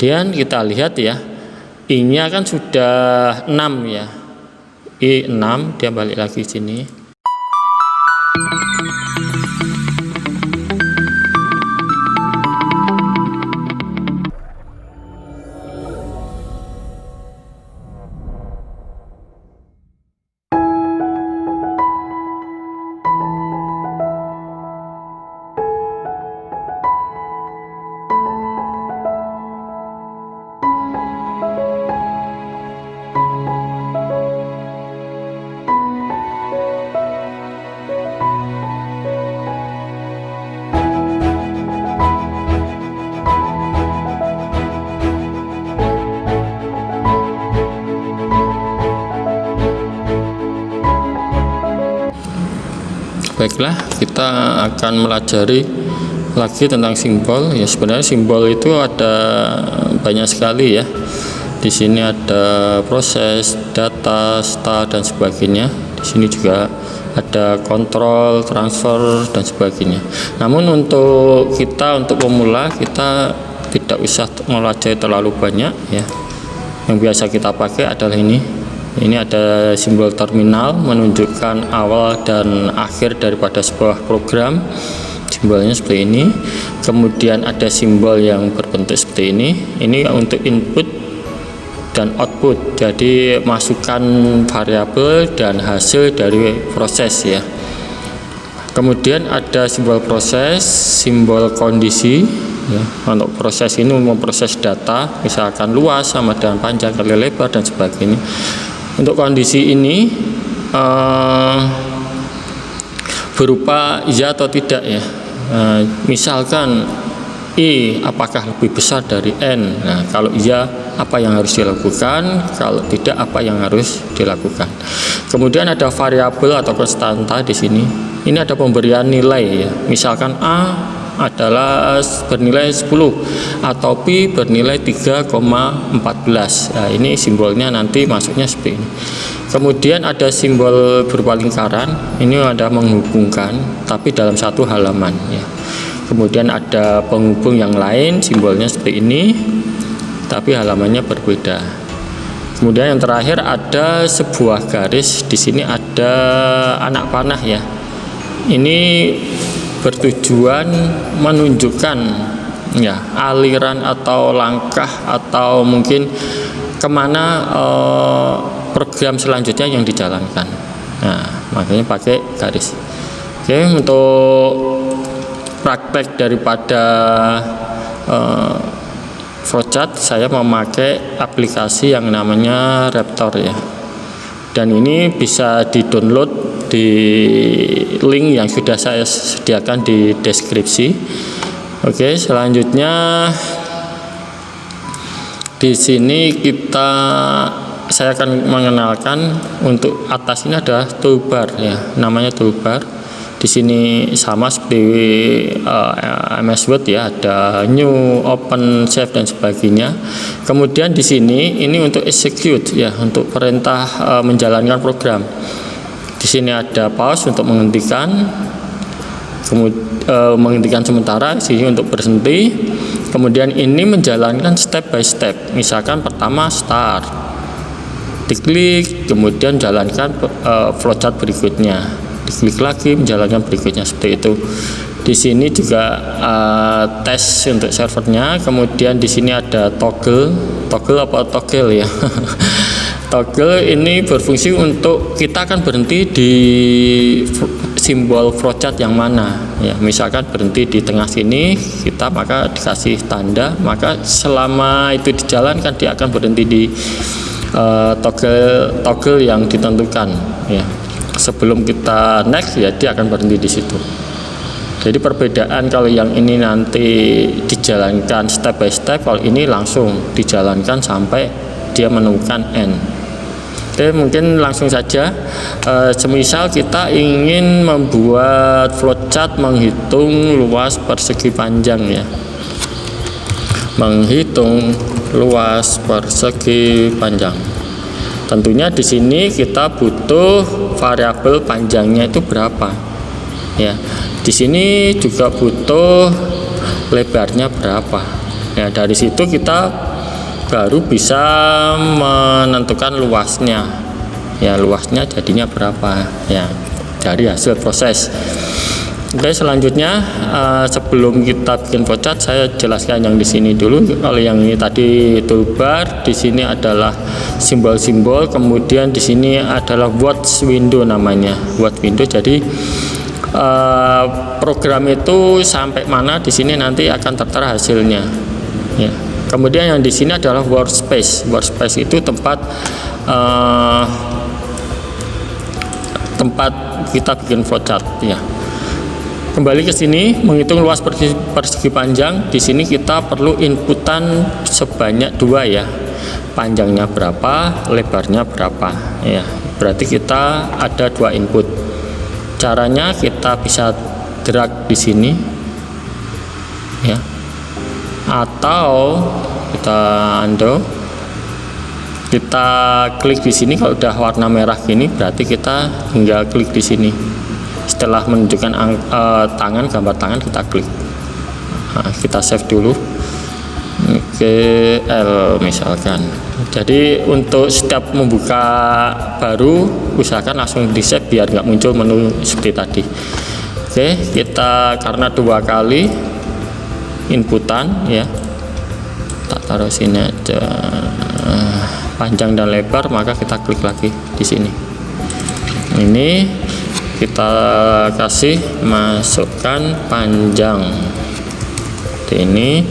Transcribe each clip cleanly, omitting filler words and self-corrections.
Kemudian kita lihat ya, I-nya kan sudah 6 ya, I 6, dia balik lagi sini. Baiklah, kita akan melajari lagi tentang simbol ya. Sebenarnya simbol itu ada banyak sekali ya. Di sini ada proses, data, start dan sebagainya. Di sini juga ada kontrol, transfer dan sebagainya. Namun untuk pemula, kita tidak usah melajari terlalu banyak ya. Yang biasa kita pakai adalah ini. Ini ada simbol terminal menunjukkan awal dan akhir daripada sebuah program. Simbolnya seperti ini. Kemudian ada simbol yang berbentuk seperti ini. Ini untuk input dan output. Jadi masukan variabel dan hasil dari proses ya. Kemudian ada simbol proses, simbol kondisi ya. Untuk proses ini memproses data, misalkan luas sama dengan panjang kali lebar dan sebagainya. Untuk kondisi ini berupa iya atau tidak ya. Misalkan I apakah lebih besar dari N. Nah, kalau iya apa yang harus dilakukan, kalau tidak apa yang harus dilakukan. Kemudian ada variabel atau konstanta di sini. Ini ada pemberian nilai ya. Misalkan A adalah bernilai 10 atau Pi bernilai 3,14. Nah, ini simbolnya nanti masuknya seperti ini. Kemudian ada simbol berupa lingkaran. Ini ada menghubungkan tapi dalam satu halaman ya. Kemudian ada penghubung yang lain, simbolnya seperti ini tapi halamannya berbeda. Kemudian yang terakhir ada sebuah garis. Di sini ada anak panah ya. Ini bertujuan menunjukkan ya aliran atau langkah atau mungkin kemana program selanjutnya yang dijalankan. Nah, makanya pakai garis. Oke, untuk praktek daripada flowchart saya memakai aplikasi yang namanya Raptor ya. Dan ini bisa di-download di link yang sudah saya sediakan di deskripsi. Oke, selanjutnya di sini saya akan mengenalkan untuk atas ini ada toolbar ya, namanya toolbar. Di sini sama seperti MS Word ya, ada new, open, save dan sebagainya. Kemudian di sini ini untuk execute ya, untuk perintah menjalankan program. Di sini ada pause untuk menghentikan, menghentikan sementara, sini untuk berhenti. Kemudian ini menjalankan step by step. Misalkan pertama start, diklik, kemudian jalankan flowchart berikutnya. Diklik lagi menjalankan berikutnya seperti itu. Di sini juga tes untuk servernya. Kemudian di sini ada toggle ya. Toggle ini berfungsi untuk kita akan berhenti di simbol flowchart yang mana ya. Misalkan berhenti di tengah sini, kita maka dikasih tanda, maka selama itu dijalankan dia akan berhenti di toggle yang ditentukan ya. Sebelum kita next ya dia akan berhenti di situ. Jadi perbedaan kalau yang ini nanti dijalankan step by step, kalau ini langsung dijalankan sampai dia menemukan N. Oke, mungkin langsung saja. Semisal kita ingin membuat flowchart menghitung luas persegi panjang ya. Menghitung luas persegi panjang. Tentunya di sini kita butuh variabel panjangnya itu berapa. Ya, di sini juga butuh lebarnya berapa. Ya, dari situ kita baru bisa menentukan luasnya. Ya, luasnya jadinya berapa ya dari hasil proses. Oke, selanjutnya sebelum kita bikin flowchart, saya jelaskan yang di sini dulu. Kalau yang ini tadi toolbar, di sini adalah simbol-simbol, kemudian di sini adalah watch window namanya, watch window. Jadi program itu sampai mana di sini nanti akan tertera hasilnya. Ya. Kemudian yang di sini adalah workspace. Workspace itu tempat kita bikin flowchart ya. Kembali ke sini, menghitung luas persegi panjang. Di sini kita perlu inputan sebanyak 2 ya. Panjangnya berapa, lebarnya berapa ya. Berarti kita ada 2 input. Caranya kita bisa drag di sini ya. Atau kita undo. Kita klik di sini. Kalau udah warna merah gini, berarti kita tinggal klik di sini. Setelah menunjukkan tangan, gambar tangan, kita klik. Nah, kita save dulu. Oke, L misalkan. Jadi untuk setiap membuka baru, usahakan langsung di save biar nggak muncul menu seperti tadi. Oke, kita karena 2 kali inputan ya, tak taruh sini aja. Panjang dan lebar, maka kita klik lagi di sini. Ini kita kasih masukkan panjang. Ini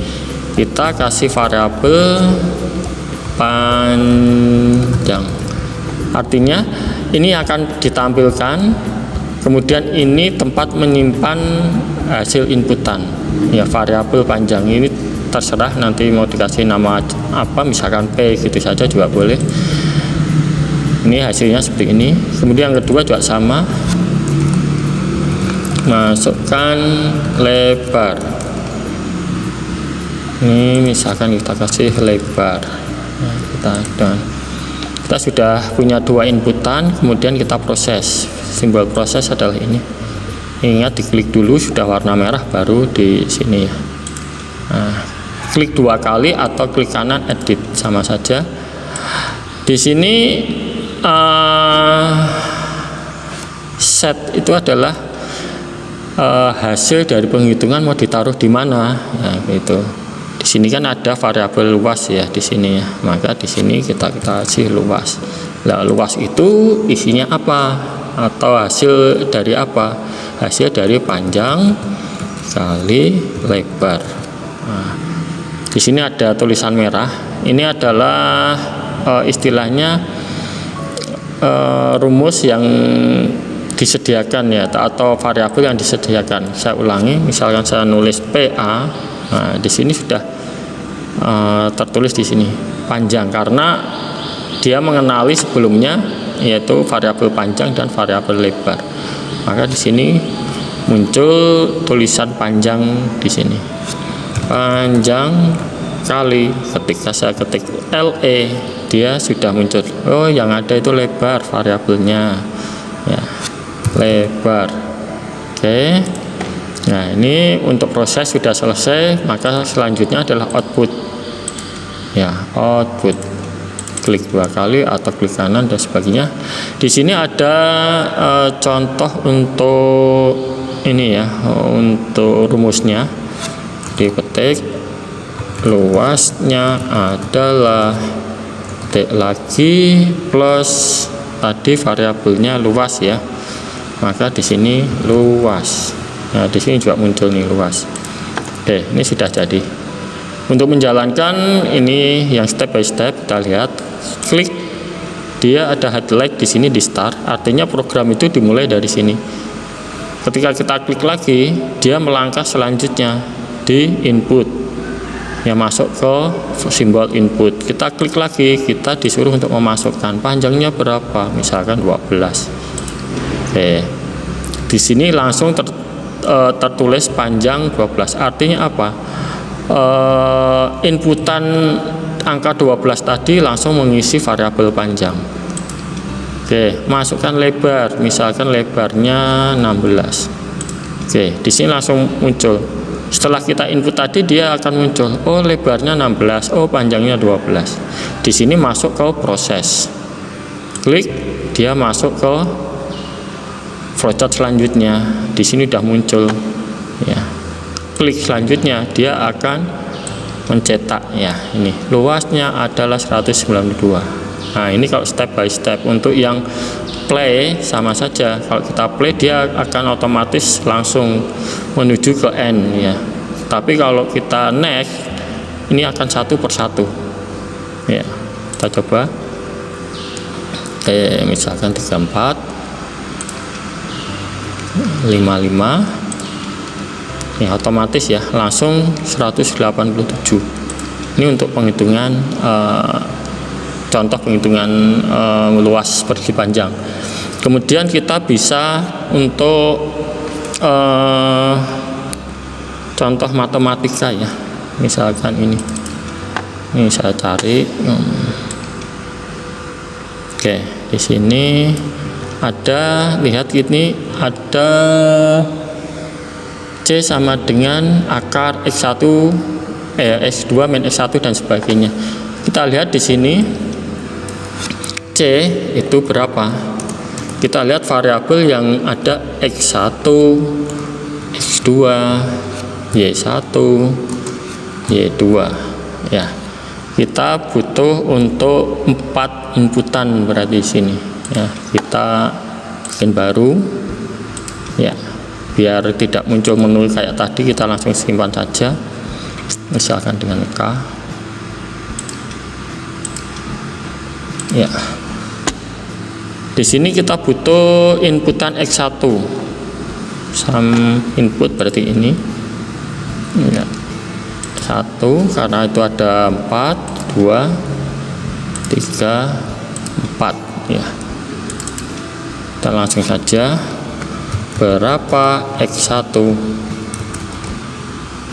kita kasih variabel panjang. Artinya ini akan ditampilkan, kemudian ini tempat menyimpan hasil inputan. Ya, variabel panjang ini terserah nanti mau dikasih nama apa, misalkan P gitu saja juga boleh. Ini hasilnya seperti ini. Kemudian yang kedua juga sama, masukkan lebar. Ini misalkan kita kasih lebar. Nah, kita sudah punya 2 inputan, kemudian kita proses. Simbol proses adalah ini. Ingat diklik dulu, sudah warna merah baru di sini ya. Nah, klik 2 kali atau klik kanan edit sama saja. Di sini set itu adalah hasil dari penghitungan mau ditaruh di mana. Nah, gitu. Di sini kan ada variabel luas ya di sini ya. Maka di sini kita kasih luas. Nah, luas itu isinya apa? Atau hasil dari apa? Hasil dari panjang kali lebar. Nah, di sini ada tulisan merah. Ini adalah istilahnya rumus yang disediakan ya, atau variabel yang disediakan. Saya ulangi, misalkan saya nulis PA, nah di sini sudah tertulis di sini panjang karena dia mengenali sebelumnya yaitu variabel panjang dan variabel lebar. Maka di sini muncul tulisan panjang di sini. Panjang kali, ketika saya ketik LE, dia sudah muncul. Oh, yang ada itu lebar variabelnya ya, lebar. Oke. Nah, ini untuk proses sudah selesai, maka selanjutnya adalah output ya, output. Klik 2 kali atau klik kanan dan sebagainya. Di sini ada contoh untuk ini ya, untuk rumusnya. Diketik luasnya adalah D lagi plus tadi variabelnya luas ya, maka di sini luas. Nah, di sini juga muncul nih luas. Oke, ini sudah jadi. Untuk menjalankan ini yang step by step, kita lihat. Klik, dia ada highlight di sini di start, artinya program itu dimulai dari sini. Ketika kita klik lagi, dia melangkah selanjutnya di input yang masuk ke simbol input. Kita klik lagi, kita disuruh untuk memasukkan panjangnya berapa, misalkan 12. Oke, di sini langsung tertulis panjang 12. Artinya apa? Inputan angka 12 tadi langsung mengisi variabel panjang. Oke, masukkan lebar, misalkan lebarnya 16. Oke, di sini langsung muncul Setelah kita input tadi, dia akan muncul, oh lebarnya 16, oh panjangnya 12. Di sini masuk ke proses, klik, dia masuk ke flowchart selanjutnya. Di sini udah muncul ya. Klik selanjutnya, dia akan mencetak ya. Ini luasnya adalah 192. Nah, ini kalau step by step. Untuk yang play sama saja, kalau kita play dia akan otomatis langsung menuju ke N ya. Tapi kalau kita next, ini akan satu persatu ya. Kita coba. Oke, misalkan 34 55 ya, otomatis ya langsung 187. Ini untuk penghitungan contoh penghitungan luas persegi panjang. Kemudian kita bisa untuk contoh matematika ya. Misalkan ini saya cari. Oke, di sini ada, lihat ini ada C sama dengan akar X1 X2 min X1 dan sebagainya. Kita lihat di sini C itu berapa. Kita lihat variabel yang ada X1, X2, Y1, Y2 ya. Kita butuh untuk 4 inputan berarti di sini ya. Kita bikin baru ya, biar tidak muncul menu kayak tadi, kita langsung simpan saja, misalkan dengan K ya. Di sini kita butuh inputan X1, input berarti ini ya, 1 karena itu ada 4, 2, 3, 4 ya. Kita langsung saja, berapa X1,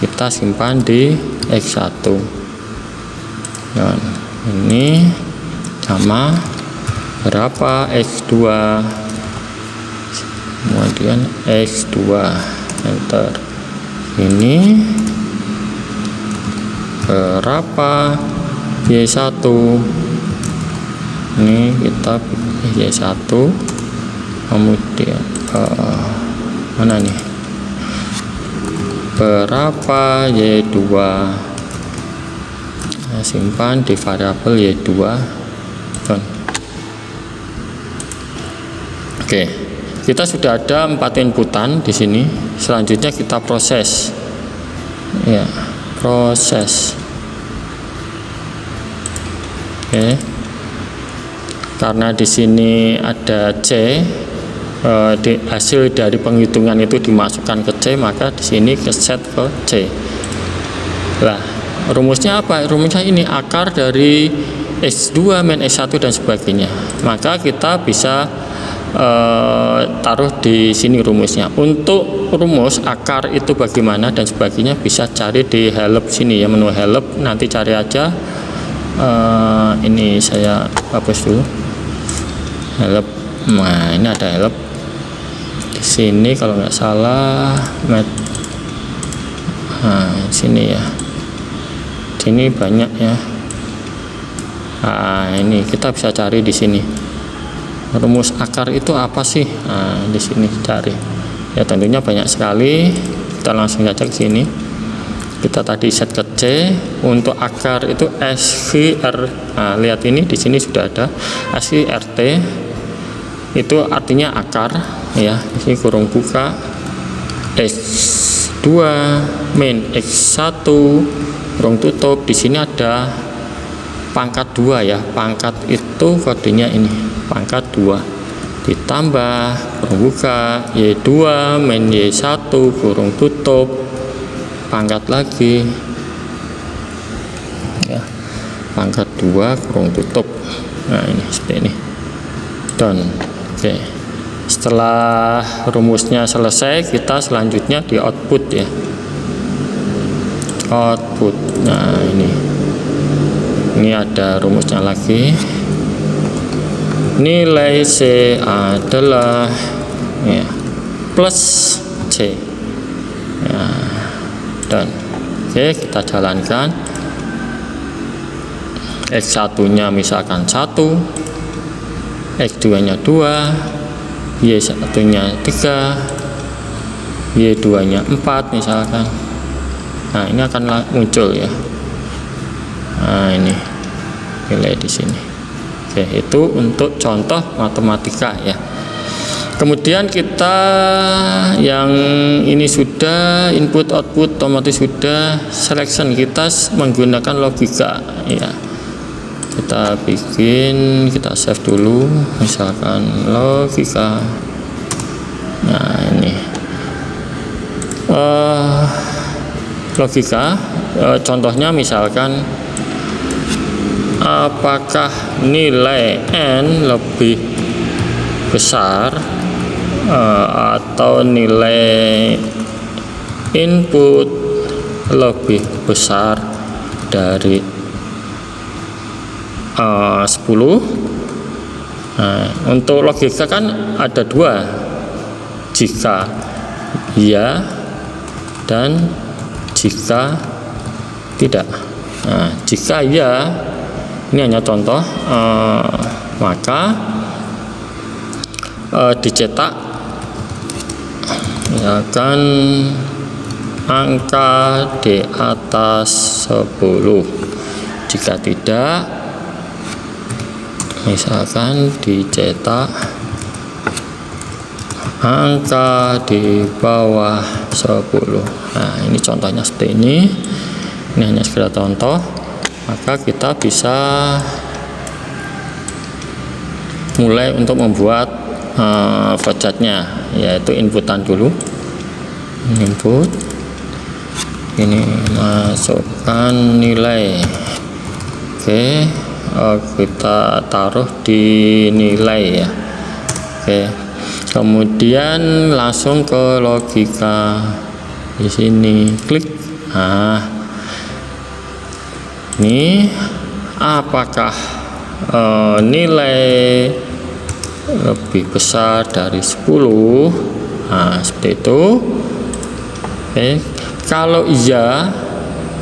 kita simpan di X1 dan ini sama berapa X2, kemudian X2, enter. Ini berapa Y1, ini kita Y1, kemudian mana nih, berapa Y2, simpan di variabel Y2. Oke, kita sudah ada 4 inputan di sini. Selanjutnya kita proses ya, proses. Oke, karena di sini ada C, hasil dari penghitungan itu dimasukkan ke C, maka di sini ke set ke C. Nah, rumusnya apa? Rumusnya ini akar dari X2 min X1 dan sebagainya. Maka kita bisa taruh di sini rumusnya. Untuk rumus akar itu bagaimana dan sebagainya bisa cari di help sini ya, menu help, nanti cari aja. Ini saya hapus dulu help. Nah, ini ada help di sini kalau nggak salah, nah sini ya, sini banyak ya. Nah, ini kita bisa cari di sini rumus akar itu apa sih. Nah, di sini cari ya, tentunya banyak sekali. Kita langsung saja ke sini, kita tadi set ke C. Untuk akar itu SVR. Nah, lihat ini di sini sudah ada SVRT, itu artinya akar ya. Di sini kurung buka X2 min X1 kurung tutup. Di sini ada pangkat 2 ya, pangkat itu kodenya ini, pangkat 2 ditambah kurung buka Y2 min Y1 kurung tutup pangkat lagi ya, pangkat 2 kurung tutup. Nah, ini seperti ini done. Oke, setelah rumusnya selesai, kita selanjutnya di output ya, output. Nah, ini ada rumusnya lagi. Nilai C adalah ya, plus C ya. dan oke, kita jalankan. X1 nya misalkan 1, X2 nya 2, Y1 nya 3, Y2 nya 4 misalkan. Nah, ini akan muncul ya. Nah, ini nilai di sini. Oke, itu untuk contoh matematika ya. Kemudian kita yang ini sudah input output otomatis sudah, selection kita menggunakan logika ya. Kita bikin, kita save dulu misalkan logika. Nah, ini logika contohnya misalkan apakah nilai n lebih besar atau nilai input lebih besar dari 10. Nah, untuk logika kan ada dua, jika iya dan jika tidak. Nah, jika iya, ini hanya contoh, maka dicetak misalkan angka di atas 10. Jika tidak, misalkan dicetak angka di bawah 10. Nah, ini contohnya seperti ini. Ini hanya sekedar contoh. Maka kita bisa mulai untuk membuat flowchartnya, yaitu inputan dulu. Input, ini masukkan nilai. Oke, kita taruh di nilai ya. Oke, kemudian langsung ke logika di sini, klik. Nah, ini apakah nilai lebih besar dari 10? Nah, seperti itu. Oke, kalau iya,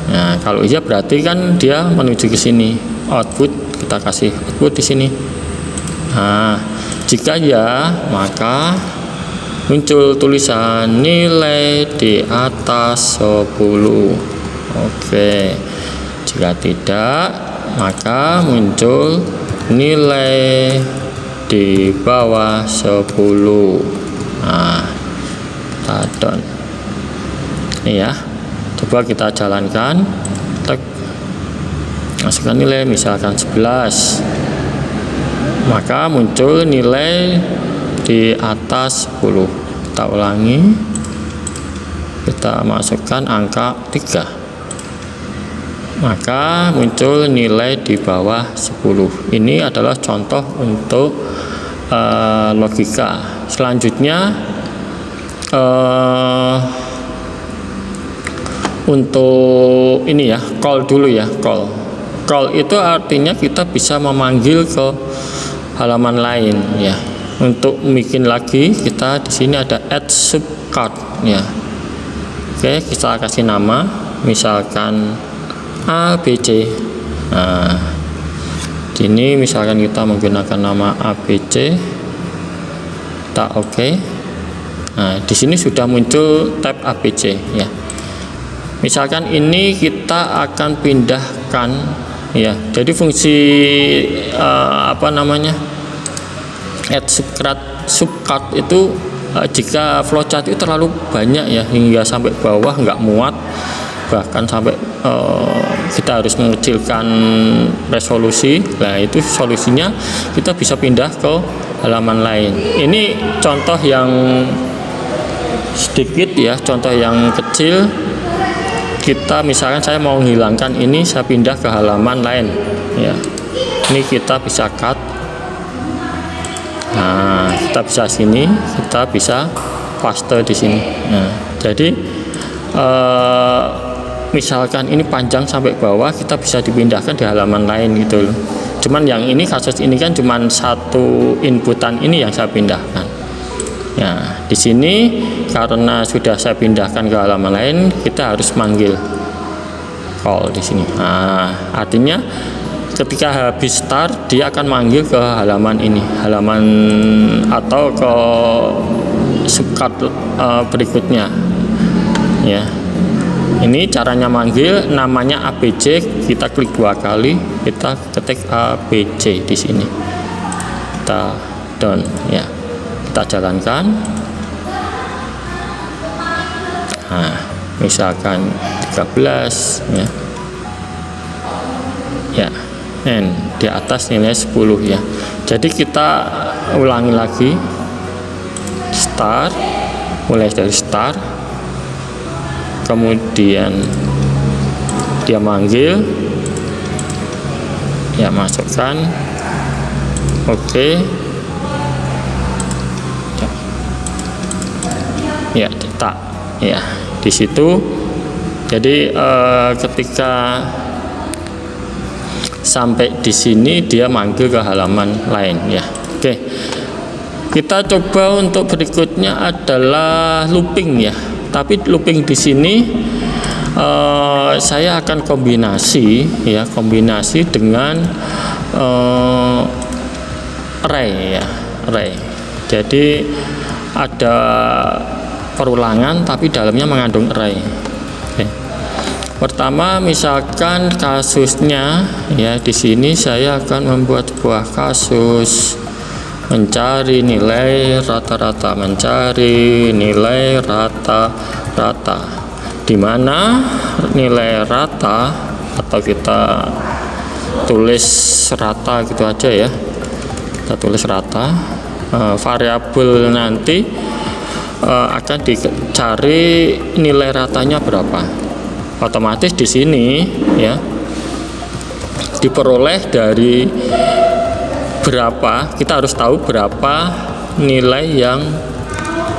nah kalau iya berarti kan dia menuju ke sini. Output, kita kasih output di sini. Nah, jika ya, maka muncul tulisan nilai di atas 10. Oke, jika tidak, maka muncul nilai di bawah 10. Nah, kita done. Ini ya, coba kita jalankan. Masukkan nilai misalkan 11, maka muncul nilai di atas 10. Kita ulangi, kita masukkan angka 3, maka muncul nilai di bawah 10. Ini adalah contoh untuk logika. Selanjutnya untuk ini ya, call dulu ya. Call itu artinya kita bisa memanggil ke halaman lain ya. Untuk bikin lagi, kita di sini ada add subcard ya. Oke, kita kasih nama misalkan ABC. Nah, ini misalkan kita menggunakan nama ABC, kita oke. Nah, di sini sudah muncul tab ABC ya. Misalkan ini kita akan pindahkan ya. Jadi fungsi add subcard itu jika flowchart itu terlalu banyak ya, hingga sampai bawah nggak muat, bahkan sampai kita harus mengecilkan resolusi. Nah, itu solusinya kita bisa pindah ke halaman lain. Ini contoh yang sedikit ya, contoh yang kecil. Kita misalkan saya mau menghilangkan ini, saya pindah ke halaman lain ya. Ini kita bisa cut. Nah, kita bisa sini, kita bisa paste di sini. Nah, jadi misalkan ini panjang sampai bawah, kita bisa dipindahkan di halaman lain gitu loh. Cuman yang ini, kasus ini kan cuman satu inputan ini yang saya pindahkan. Ya, di sini karena sudah saya pindahkan ke halaman lain, kita harus manggil call di sini. Nah, artinya ketika habis start dia akan manggil ke halaman ini, halaman atau ke subcard berikutnya ya. Ini caranya manggil, namanya ABC, kita klik 2 kali, kita ketik ABC di sini, kita down ya, kita jalankan. Nah, misalkan 13 ya, ya, N di atas nilai 10 ya. Jadi kita ulangi lagi, start, mulai dari start, kemudian dia manggil ya, masukkan oke ya, cetak ya di situ. Jadi ketika sampai di sini dia manggil ke halaman lain ya. Oke, kita coba untuk berikutnya adalah looping ya. Tapi looping di sini saya akan kombinasi ya, kombinasi dengan array ya, array. Jadi ada perulangan tapi dalamnya mengandung array. Oke. Pertama, misalkan kasusnya ya, di sini saya akan membuat sebuah kasus mencari nilai rata-rata, mencari nilai rata-rata, di mana nilai rata atau kita tulis rata gitu aja ya, kita tulis rata. Variabel nanti akan dicari nilai ratanya berapa. Otomatis di sini ya diperoleh dari berapa, kita harus tahu berapa nilai yang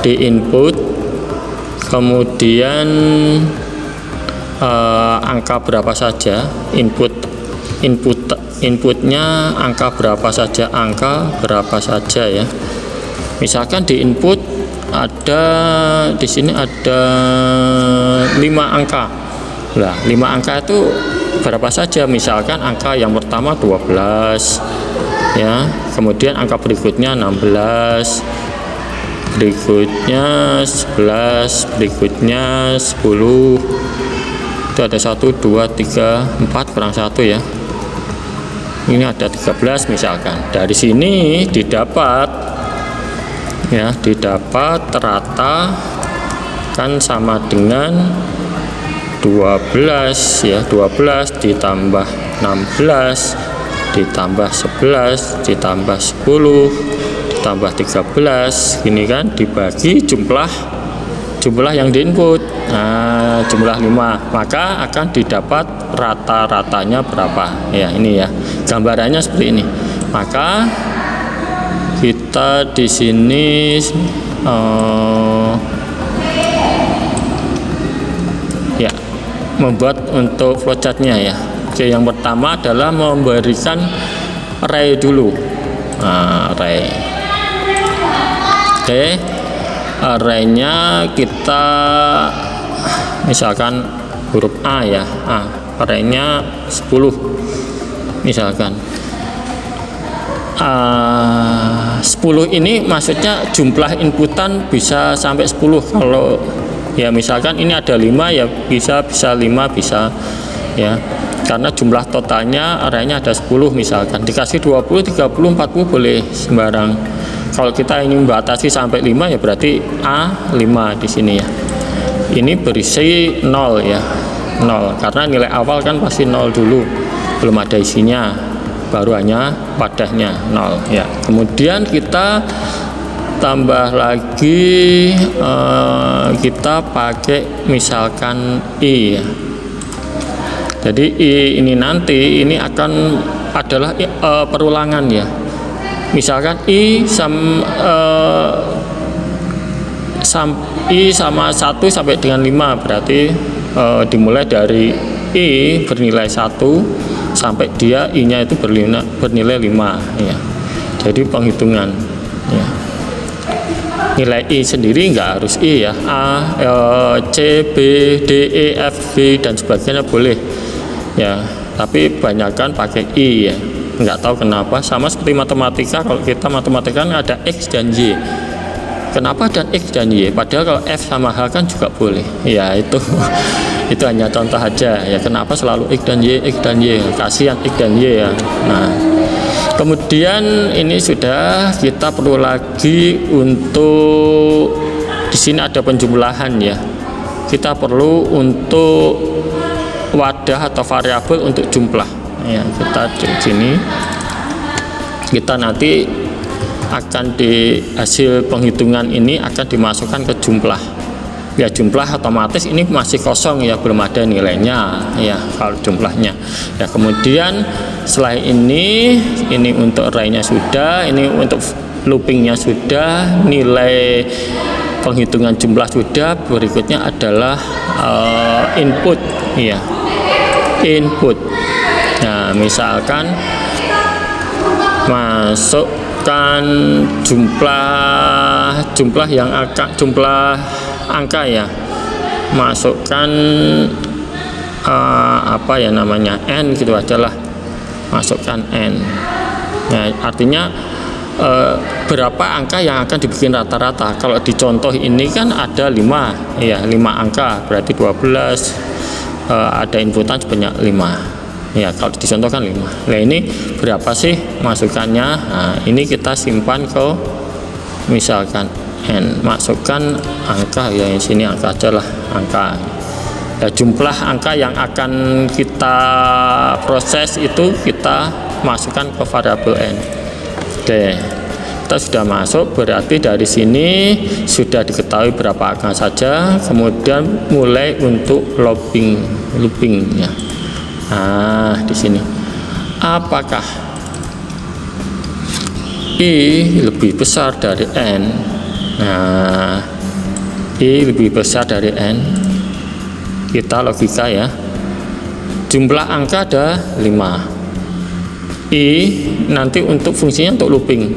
di-input, kemudian angka berapa saja inputnya, angka berapa saja ya. Misalkan di input ada di sini ada 5 angka. Nah, 5 angka itu berapa saja? Misalkan angka yang pertama 12 ya, kemudian angka berikutnya 16, berikutnya 11, berikutnya 10. Itu ada 1, 2, 3, 4 kurang 1 ya. Ini ada 13 misalkan. Dari sini didapat ya, didapat rata kan sama dengan 12 ya, 12 ditambah 16 ditambah 11 ditambah 10 ditambah 13, ini kan dibagi jumlah yang diinput. Nah, jumlah 5, maka akan didapat rata-ratanya berapa ya. Ini ya gambarannya seperti ini. Maka kita di sini ya membuat untuk flowchartnya ya. Oke, yang pertama adalah memberikan array dulu. Nah, array. Oke, arraynya kita misalkan huruf A ya, arraynya 10 misalkan. 10 ini maksudnya jumlah inputan bisa sampai 10. Kalau ya misalkan ini ada 5 ya bisa 5 bisa ya, karena jumlah totalnya arraynya ada 10 misalkan. Dikasih 20, 30, 40 boleh sembarang. Kalau kita ingin membatasi sampai 5 ya berarti A5 di sini ya. Ini berisi 0 ya, 0 karena nilai awal kan pasti 0 dulu, belum ada isinya, baru hanya wadahnya 0 ya. Kemudian kita tambah lagi, kita pakai misalkan I ya. Jadi I ini nanti ini akan adalah perulangan ya. Misalkan I sama 1 sampai dengan 5, berarti dimulai dari I bernilai 1 sampai dia I-nya itu bernilai 5 ya. Jadi penghitungan ya. nilai I sendiri nggak harus I ya, A, C, B, D, E, F, G dan sebagainya boleh ya, tapi banyakkan pakai I ya, nggak tahu kenapa. Sama seperti matematika, kalau kita matematika kan ada X dan Y, kenapa ada X dan Y, padahal kalau F sama H kan juga boleh ya. Itu itu hanya contoh aja ya, kenapa selalu X dan Y, kasihan X dan Y ya. Nah, kemudian ini sudah, kita perlu lagi untuk di sini ada penjumlahan ya. Kita perlu untuk wadah atau variabel untuk jumlah ya. Kita di sini, kita nanti akan di hasil penghitungan ini akan dimasukkan ke jumlah ya. Jumlah otomatis ini masih kosong ya, belum ada nilainya ya kalau jumlahnya ya. Kemudian setelah ini untuk array-nya sudah, ini untuk loopingnya sudah, nilai penghitungan jumlah sudah. Berikutnya adalah input ya, input. Nah, misalkan masukkan jumlah yang jumlah angka ya, masukkan apa ya namanya, n gitu aja lah, masukkan n. Nah, artinya berapa angka yang akan dibikin rata-rata. Kalau di contoh ini kan ada 5 ya, 5 angka berarti 12, ada inputan sebanyak 5 ya, kalau dicontohkan 5. Nah, ini berapa sih masukannya? Nah, ini kita simpan ke misalkan n, masukkan angka ya, yang sini angka aja lah, angka ya. Jumlah angka yang akan kita proses itu kita masukkan ke variabel n. Oke, kita sudah masuk, berarti dari sini sudah diketahui berapa angka saja. Kemudian mulai untuk looping ya. Nah, di sini apakah I lebih besar dari n? Nah, I lebih besar dari n, kita logika ya. Jumlah angka ada 5. I nanti untuk fungsinya untuk looping.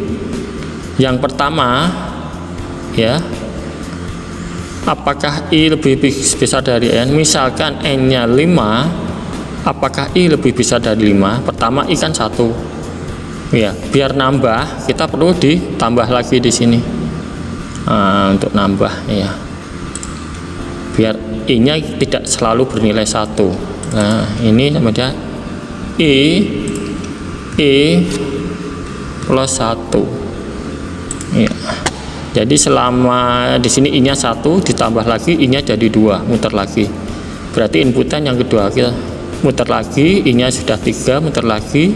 Yang pertama ya, apakah I lebih besar dari n? Misalkan n nya 5, apakah I lebih besar dari 5? Pertama I kan 1 ya, biar nambah kita perlu ditambah lagi di sini. Nah, untuk nambah ya, biar I nya tidak selalu bernilai 1. Nah, ini namanya I plus 1 ya. Jadi selama di sini I nya 1 ditambah lagi I nya jadi 2, muter lagi. Berarti inputan yang kedua kita muter lagi, I nya sudah 3, muter lagi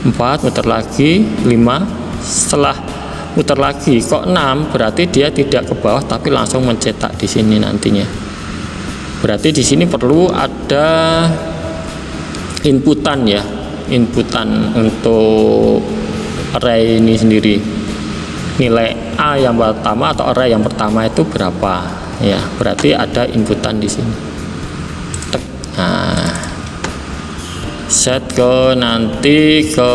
4, muter lagi 5. Setelah muter lagi kok 6, berarti dia tidak ke bawah tapi langsung mencetak di sini nantinya. Berarti di sini perlu ada inputan ya, inputan untuk array ini sendiri. Nilai A yang pertama atau array yang pertama itu berapa ya, berarti ada inputan di sini. Nah, set ke nanti ke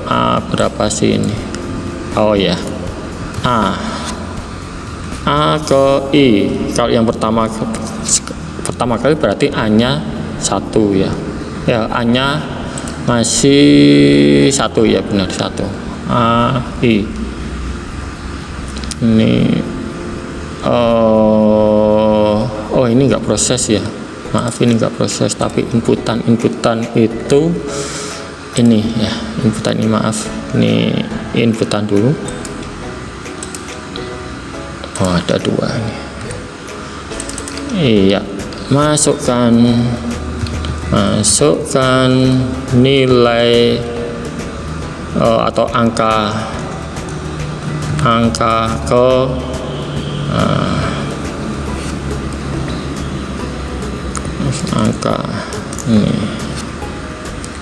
A berapa sih ini? Oh ya, A ke I. Kalau yang pertama kali berarti A nya 1 ya. Ya, A nya masih 1 ya, benar 1. A I ini oh ini enggak proses ya, maaf, ini enggak proses, tapi inputan itu ini ya, inputan ini, maaf, ini inputan dulu. Oh, ada 2 ini. Iya, masukkan nilai atau angka ke angka ini.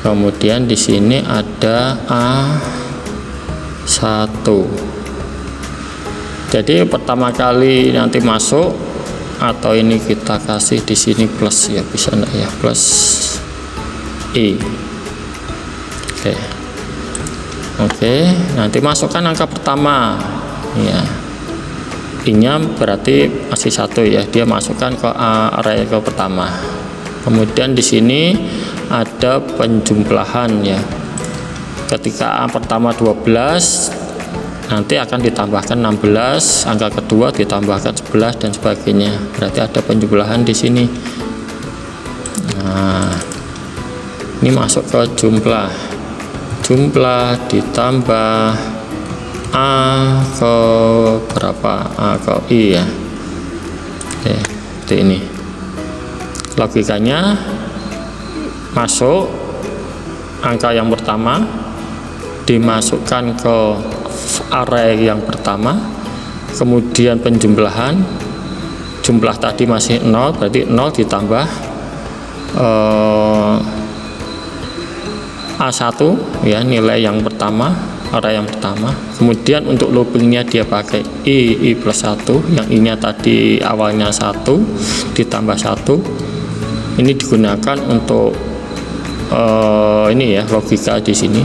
Kemudian di sini ada A1. Jadi pertama kali nanti masuk, atau ini kita kasih di sini plus ya, bisa enggak ya, plus I. Oke, nanti masukkan angka pertama ya. I-nya berarti masih 1 ya, dia masukkan ke array ke pertama. Kemudian di sini ada penjumlahan ya. Ketika A pertama 12, nanti akan ditambahkan 16, angka kedua ditambahkan 11 dan sebagainya. Berarti ada penjumlahan di sini. Nah, ini masuk ke jumlah ditambah A ke berapa, A ke I ya. Oke, seperti ini logikanya. Masuk angka yang pertama dimasukkan ke array yang pertama, kemudian penjumlahan, jumlah tadi masih 0, berarti 0 ditambah A1 ya, nilai yang pertama, array yang pertama. Kemudian untuk loopingnya dia pakai I plus 1, yang I-nya tadi awalnya 1 ditambah 1. Ini digunakan untuk ini ya, logika di sini.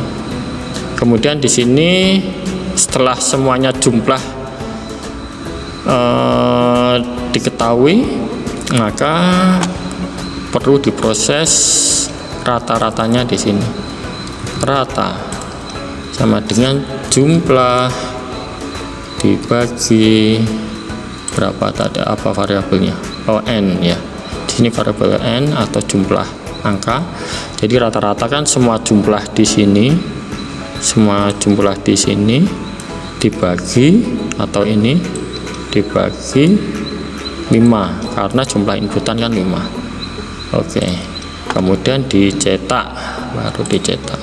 Kemudian di sini setelah semuanya jumlah diketahui, maka perlu diproses rata-ratanya di sini. Rata sama dengan jumlah dibagi berapa tadi, apa variabelnya, n ya. Di sini variabel n atau jumlah angka. Jadi rata-rata kan semua jumlah di sini, dibagi, atau ini dibagi 5 karena jumlah inputan kan 5. Oke, kemudian dicetak, baru dicetak.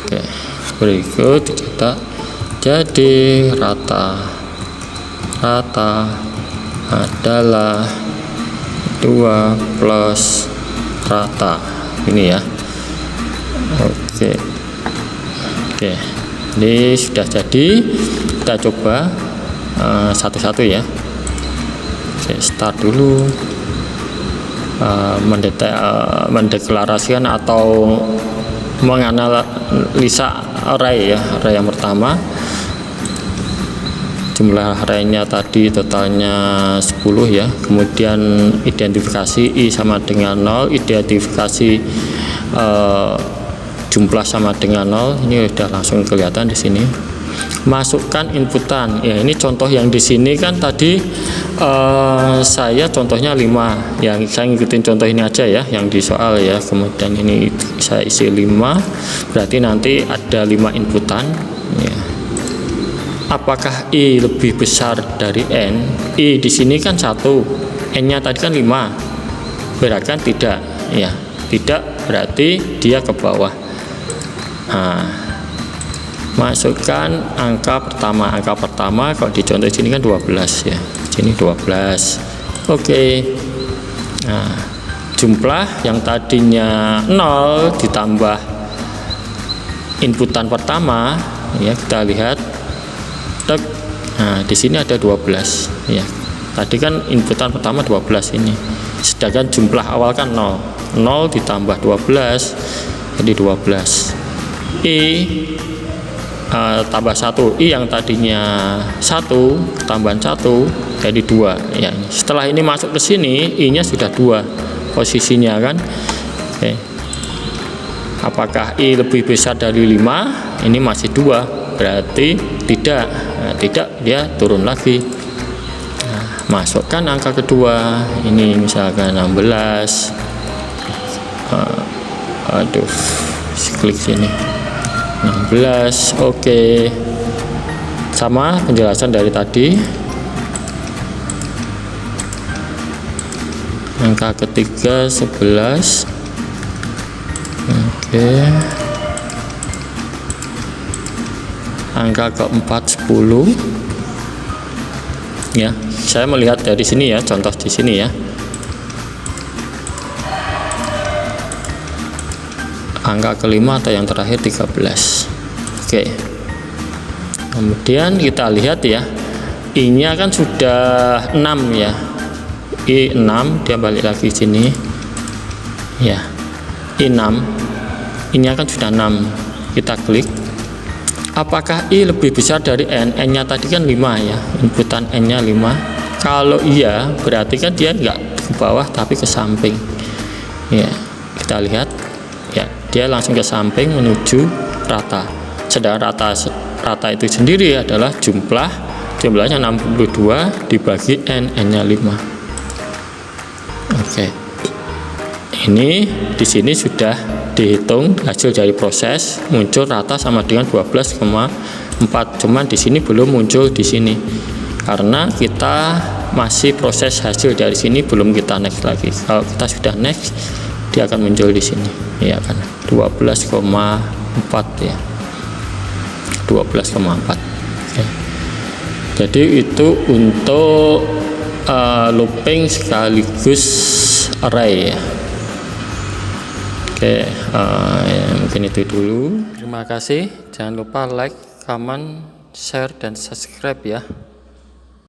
Oke, berikut dicetak. Jadi rata adalah 2 plus rata ini ya. Oke, ini sudah jadi. Kita coba satu-satu ya. Oke, start dulu. Mendeklarasikan atau menganalisa array ya. Array yang pertama, jumlah arraynya tadi totalnya 10 ya. Kemudian identifikasi I sama dengan 0, identifikasi jumlah sama dengan 0. Ini sudah langsung kelihatan di sini. Masukkan inputan ya. Ini contoh yang di sini kan tadi saya contohnya 5 yang saya ngikutin contoh ini aja ya, yang di soal ya. Kemudian ini saya isi 5, berarti nanti ada 5 inputan ya. Apakah I lebih besar dari N? I di sini kan 1, N-nya tadi kan 5, berarti kan tidak ya. Tidak berarti dia ke bawah. Nah, masukkan angka pertama. Angka pertama kalau di contoh sini kan 12 ya. Sini 12. Oke. Nah, jumlah yang tadinya 0 ditambah inputan pertama ya, kita lihat. Nah, di sini ada 12 ya. Tadi kan inputan pertama 12 ini. Sedangkan jumlah awal kan 0. 0 ditambah 12 jadi 12. I tambah 1, I yang tadinya 1 tambahan 1 jadi 2 ya. Setelah ini masuk ke sini, I nya sudah 2 posisinya kan. Oke. Apakah I lebih besar dari 5? Ini masih 2, berarti tidak. Nah, tidak, dia turun lagi. Nah, masukkan angka kedua, ini misalkan 16. Aduh, klik sini 16. Oke. Sama penjelasan dari tadi. Angka ketiga 11. Oke. Angka keempat 10 ya. Saya melihat dari sini ya, contoh di sini ya. Angka kelima atau yang terakhir 13. Oke. Kemudian kita lihat ya, I-nya kan sudah 6 ya. I 6, dia balik lagi sini. Ya. I 6. I-nya kan sudah 6. kita klik. Apakah I lebih besar dari N? N nya tadi kan 5 ya, inputan N nya 5. Kalau iya berarti kan dia enggak ke bawah tapi ke samping ya. Kita lihat ya, dia langsung ke samping menuju rata. Sedangkan rata itu sendiri adalah jumlahnya 62 dibagi N nya 5. Oke. Ini di sini sudah dihitung hasil dari proses, muncul rata sama dengan 12,4. Cuman di sini belum muncul di sini karena kita masih proses hasil dari sini, belum kita next lagi. Kalau kita sudah next, dia akan muncul di sini ya kan, 12,4 ya, 12,4. Oke. Jadi itu untuk looping sekaligus array ya. Oke, ya, mungkin itu dulu. Terima kasih. Jangan lupa like, comment, share, dan subscribe ya.